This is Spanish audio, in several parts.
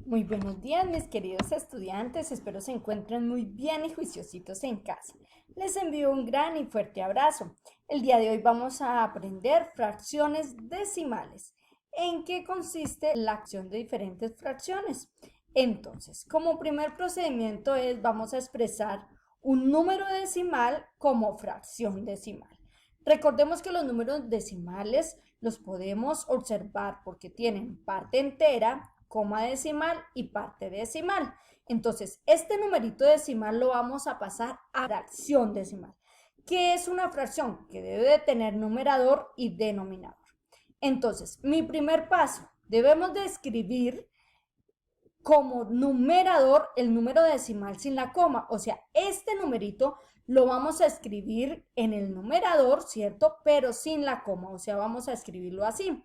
Muy buenos días, mis queridos estudiantes. Espero se encuentren muy bien y juiciositos en casa. Les envío un gran y fuerte abrazo. El día de hoy vamos a aprender fracciones decimales. ¿En qué consiste la acción de diferentes fracciones? Entonces, como primer procedimiento vamos a expresar un número decimal como fracción decimal. Recordemos que los números decimales los podemos observar porque tienen parte entera, coma decimal y parte decimal. Entonces, este numerito decimal lo vamos a pasar a fracción decimal. ¿Qué es una fracción? Que debe de tener numerador y denominador. Entonces, mi primer paso, debemos de escribir como numerador el número decimal sin la coma. O sea, este numerito lo vamos a escribir en el numerador, ¿cierto? Pero sin la coma, o sea, vamos a escribirlo así.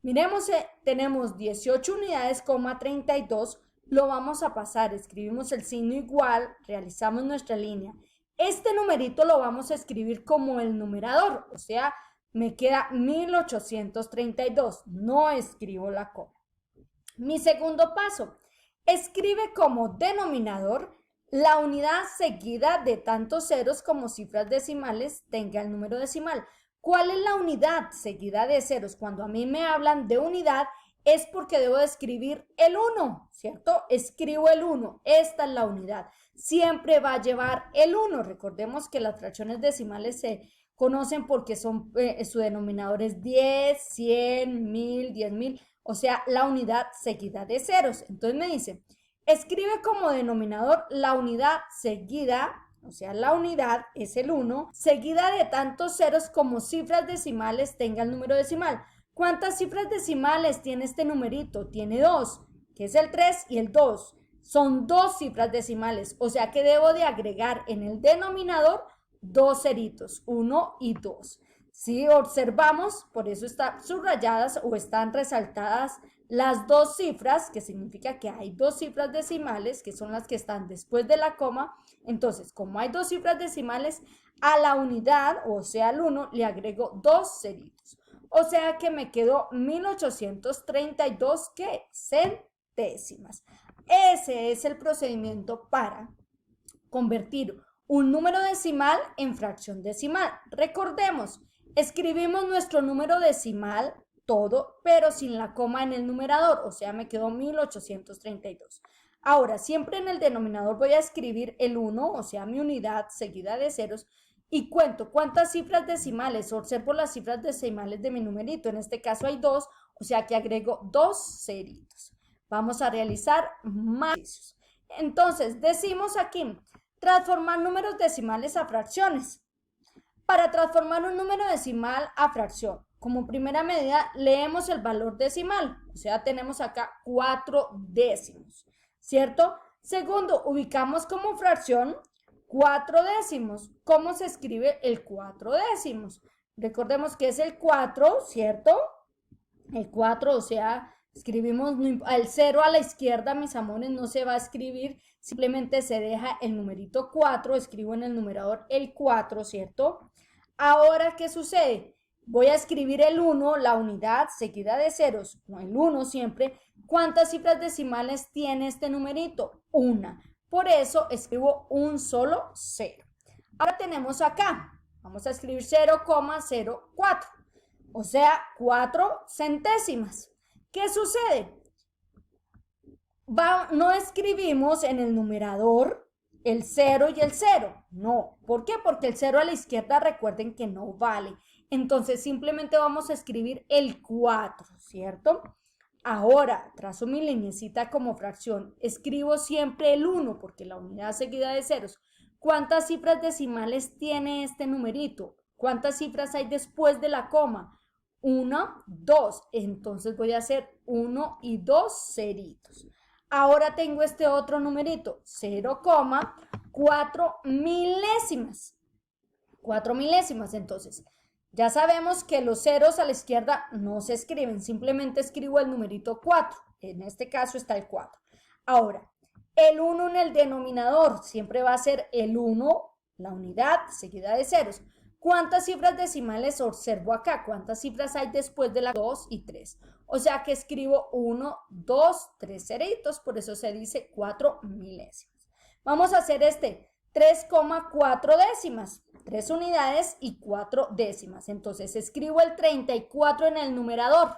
Miremos, tenemos 18 unidades, 32, lo vamos a pasar, escribimos el signo igual, realizamos nuestra línea. Este numerito lo vamos a escribir como el numerador, o sea, me queda 1832, no escribo la coma. Mi segundo paso, escribe como denominador la unidad seguida de tantos ceros como cifras decimales tenga el número decimal. ¿Cuál es la unidad seguida de ceros? Cuando a mí me hablan de unidad es porque debo de escribir el 1, ¿cierto? Escribo el 1, esta es la unidad. Siempre va a llevar el 1. Recordemos que las fracciones decimales se conocen porque son, su denominador es 10, 100, 1000, 10.000, o sea, la unidad seguida de ceros. Entonces me dice, escribe como denominador la unidad seguida, o sea, la unidad es el 1, seguida de tantos ceros como cifras decimales tenga el número decimal. ¿Cuántas cifras decimales tiene este numerito? Tiene 2, que es el 3 y el 2. Son 2 cifras decimales, o sea que debo de agregar en el denominador 2 ceritos, 1 y 2. Si observamos, por eso están subrayadas o están resaltadas las 2 cifras, que significa que hay 2 cifras decimales, que son las que están después de la coma. Entonces, como hay 2 cifras decimales, a la unidad, o sea, al 1, le agrego 2 ceritos. O sea que me quedó 1832, ¿qué? Centésimas. Ese es el procedimiento para convertir un número decimal en fracción decimal. Recordemos, escribimos nuestro número decimal todo, pero sin la coma en el numerador, o sea, me quedó 1832. Ahora, siempre en el denominador voy a escribir el 1, o sea, mi unidad seguida de ceros, y cuento cuántas cifras decimales, observo las cifras decimales de mi numerito, en este caso hay 2, o sea que agrego 2 ceritos. Vamos a realizar más ejercicios. Entonces, decimos aquí, transformar números decimales a fracciones. Para transformar un número decimal a fracción, como primera medida, leemos el valor decimal, o sea, tenemos acá 4 décimos, ¿cierto? Segundo, ubicamos como fracción 4 décimos. ¿Cómo se escribe el 4 décimos? Recordemos que es el 4, ¿cierto? El 4, o sea, escribimos el 0 a la izquierda, mis amores, no se va a escribir, simplemente se deja el numerito 4, escribo en el numerador el 4, ¿cierto? Ahora, ¿qué sucede? Voy a escribir el 1, la unidad seguida de ceros, no el 1 siempre. ¿Cuántas cifras decimales tiene este numerito? Una. Por eso escribo un solo 0. Ahora tenemos acá, vamos a escribir 0,04, o sea, 4 centésimas. ¿Qué sucede? No escribimos en el numerador el 0 y el 0, no. ¿Por qué? Porque el 0 a la izquierda, recuerden que no vale. Entonces simplemente vamos a escribir el 4, ¿cierto? Ahora, trazo mi lineecita como fracción. Escribo siempre el 1 porque la unidad seguida de ceros. ¿Cuántas cifras decimales tiene este numerito? ¿Cuántas cifras hay después de la coma? 1, 2. Entonces voy a hacer 1 y 2 ceritos. Ahora tengo este otro numerito, 0,4 milésimas. 4 milésimas, entonces. Ya sabemos que los ceros a la izquierda no se escriben, simplemente escribo el numerito 4. En este caso está el 4. Ahora, el 1 en el denominador siempre va a ser el 1, la unidad seguida de ceros. ¿Cuántas cifras decimales observo acá? ¿Cuántas cifras hay después de la 2 y 3? O sea que escribo 1, 2, 3 ceritos, por eso se dice 4 milésimas. Vamos a hacer 3,4 décimas, 3 unidades y 4 décimas. Entonces escribo el 34 en el numerador.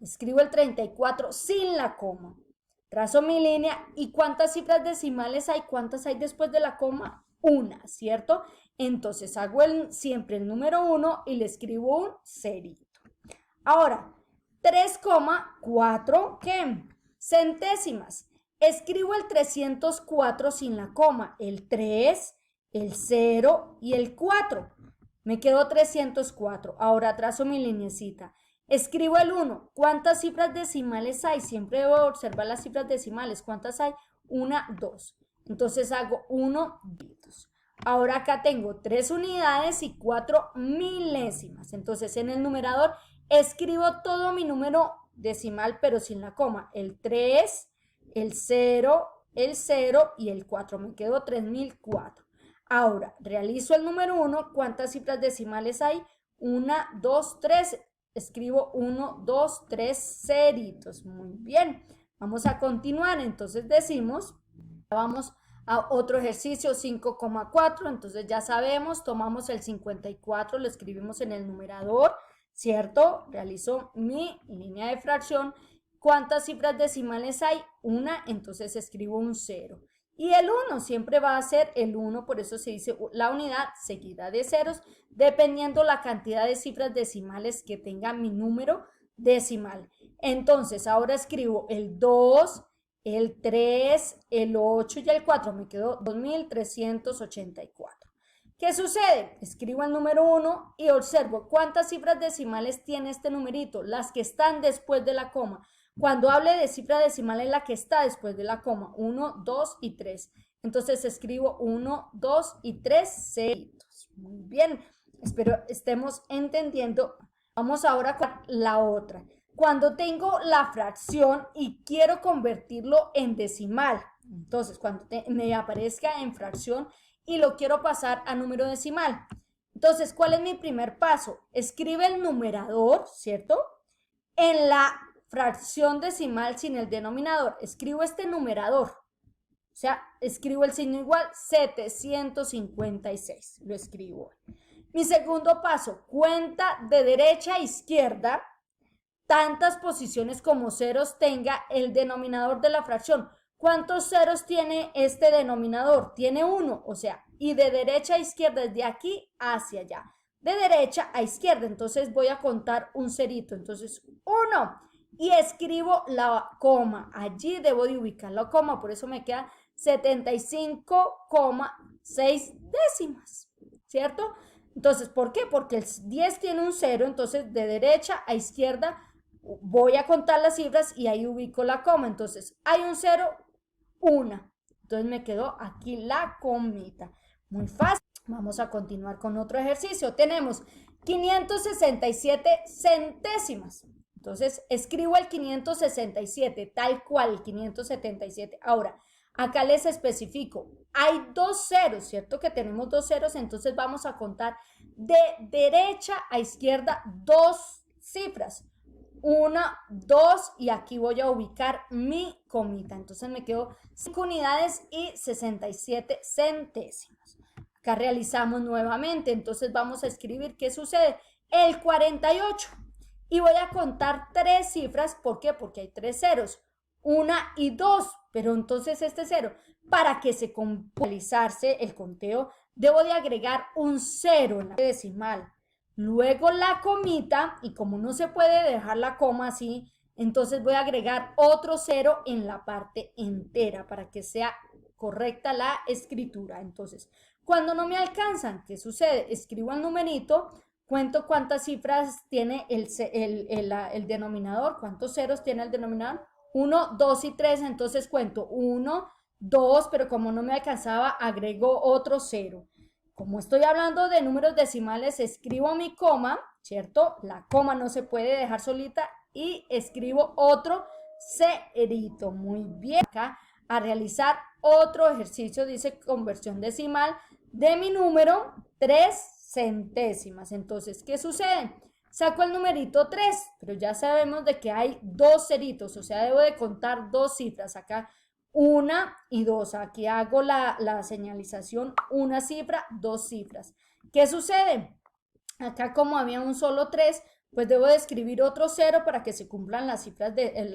Escribo el 34 sin la coma. Trazo mi línea y ¿cuántas cifras decimales hay? ¿Cuántas hay después de la coma? Una, ¿cierto? Entonces hago siempre el número 1 y le escribo un cerito. Ahora, 3,4 ¿qué? Centésimas. Escribo el 304 sin la coma, el 3, el 0 y el 4. Me quedó 304. Ahora trazo mi linecita. Escribo el 1. ¿Cuántas cifras decimales hay? Siempre debo observar las cifras decimales. ¿Cuántas hay? 1, 2. Entonces hago 1, 2. Ahora acá tengo 3 unidades y 4 milésimas. Entonces en el numerador escribo todo mi número decimal, pero sin la coma. El 3, el 0 y el 4. Me quedó 3004. Ahora realizo el número 1. ¿Cuántas cifras decimales hay? 1, 2, 3. Escribo 1, 2, 3 ceritos. Muy bien. Vamos a continuar. Entonces decimos, vamos a otro ejercicio, 5,4. Entonces ya sabemos, tomamos el 54, lo escribimos en el numerador, ¿cierto? Realizo mi línea de fracción. ¿Cuántas cifras decimales hay? Una, entonces escribo un 0. Y el 1 siempre va a ser el 1, por eso se dice la unidad seguida de ceros, dependiendo la cantidad de cifras decimales que tenga mi número decimal. Entonces, ahora escribo el 2, el 3, el 8 y el 4. Me quedó 2384. ¿Qué sucede? Escribo el número 1 y observo cuántas cifras decimales tiene este numerito, las que están después de la coma. Cuando hable de cifra decimal es la que está después de la coma, 1, 2 y 3. Entonces escribo 1, 2 y 3 ceritos. Muy bien, espero estemos entendiendo. Vamos ahora con la otra. Cuando tengo la fracción y quiero convertirlo en decimal, entonces cuando me aparezca en fracción y lo quiero pasar a número decimal. Entonces, ¿cuál es mi primer paso? Escribe el numerador, ¿cierto? En la fracción decimal sin el denominador. Escribo este numerador. O sea, escribo el signo igual, 756. Lo escribo. Mi segundo paso, cuenta de derecha a izquierda tantas posiciones como ceros tenga el denominador de la fracción. ¿Cuántos ceros tiene este denominador? Tiene 1, o sea, y de derecha a izquierda, desde aquí hacia allá. De derecha a izquierda, entonces voy a contar un cerito. Entonces, 1. Y escribo la coma. Allí debo de ubicar la coma, por eso me queda 75,6 décimas, ¿cierto? Entonces, ¿por qué? Porque el 10 tiene un 0, entonces de derecha a izquierda voy a contar las cifras y ahí ubico la coma. Entonces, hay un 0, 1. Entonces me quedó aquí la comita. Muy fácil. Vamos a continuar con otro ejercicio. Tenemos 567 centésimas. Entonces, escribo el 567, tal cual, el 577. Ahora, acá les especifico, hay 2 ceros, ¿cierto? Que tenemos 2 ceros, entonces vamos a contar de derecha a izquierda 2 cifras. 1, 2 y aquí voy a ubicar mi comita. Entonces me quedo 5 unidades y 67 centésimas. Acá realizamos nuevamente, entonces vamos a escribir ¿qué sucede? El 48. Y voy a contar 3 cifras, ¿por qué? Porque hay 3 ceros, 1 y 2, pero entonces este 0, para que se completase el conteo, debo de agregar un 0 en la decimal. Luego la comita, y como no se puede dejar la coma así, entonces voy a agregar otro 0 en la parte entera para que sea correcta la escritura. Entonces, cuando no me alcanzan, ¿qué sucede? Escribo el numerito, cuento cuántas cifras tiene el denominador, cuántos ceros tiene el denominador, 1, 2 y 3, entonces cuento 1, 2, pero como no me alcanzaba, agrego otro 0. Como estoy hablando de números decimales, escribo mi coma, ¿cierto? La coma no se puede dejar solita y escribo otro cerito. Muy bien. Acá a realizar otro ejercicio, dice conversión decimal de mi número 3 centésimas. Entonces, ¿qué sucede? Saco el numerito 3, pero ya sabemos de que hay dos ceritos, o sea, debo de contar dos cifras. Acá 1 y 2. Aquí hago la señalización, una cifra, dos cifras. ¿Qué sucede? Acá como había un solo 3, pues debo de escribir otro 0 para que se cumplan las cifras de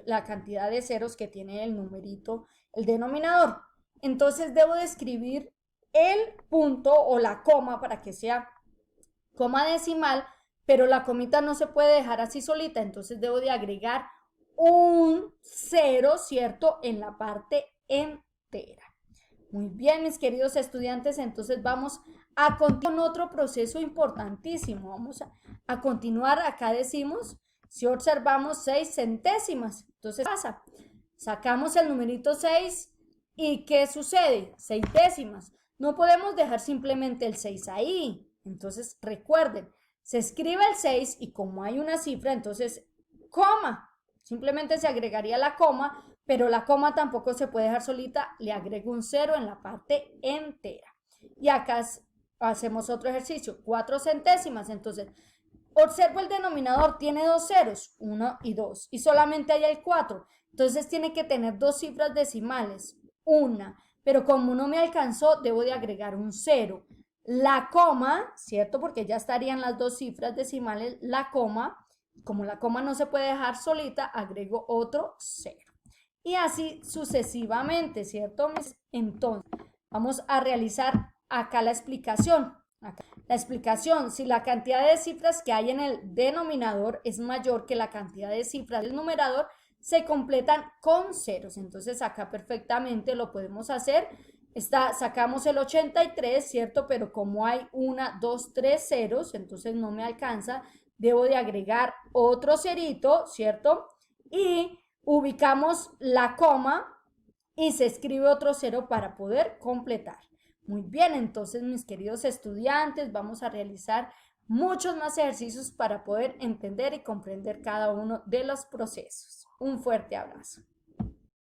la cantidad de ceros que tiene el numerito, el denominador. Entonces debo de escribir el punto o la coma para que sea coma decimal, pero la comita no se puede dejar así solita, entonces debo de agregar un 0, ¿cierto? En la parte entera. Muy bien, mis queridos estudiantes, entonces vamos a continuar con otro proceso importantísimo. Vamos a continuar, acá decimos, si observamos 6 centésimas, entonces ¿qué pasa? Sacamos el numerito 6 y ¿qué sucede? 6 décimas. No podemos dejar simplemente el 6 ahí. Entonces recuerden, se escribe el 6 y como hay una cifra, entonces coma. Simplemente se agregaría la coma, pero la coma tampoco se puede dejar solita, le agrego un 0 en la parte entera. Y acá hacemos otro ejercicio, 4 centésimas, entonces observo el denominador, tiene dos ceros, 1 y 2, y solamente hay el 4, entonces tiene que tener dos cifras decimales, una, pero como no me alcanzó, debo de agregar un 0. La coma, ¿cierto? Porque ya estarían las dos cifras decimales, la coma, como la coma no se puede dejar solita, agrego otro 0. Y así sucesivamente, ¿cierto? Entonces, vamos a realizar acá la explicación. Acá. La explicación, si la cantidad de cifras que hay en el denominador es mayor que la cantidad de cifras del numerador, se completan con ceros. Entonces, acá perfectamente lo podemos hacer. Sacamos el 83, ¿cierto? Pero como hay 1, 2, 3 ceros, entonces no me alcanza. Debo de agregar otro cerito, ¿cierto? Y ubicamos la coma y se escribe otro 0 para poder completar. Muy bien, entonces mis queridos estudiantes, vamos a realizar muchos más ejercicios para poder entender y comprender cada uno de los procesos. Un fuerte abrazo.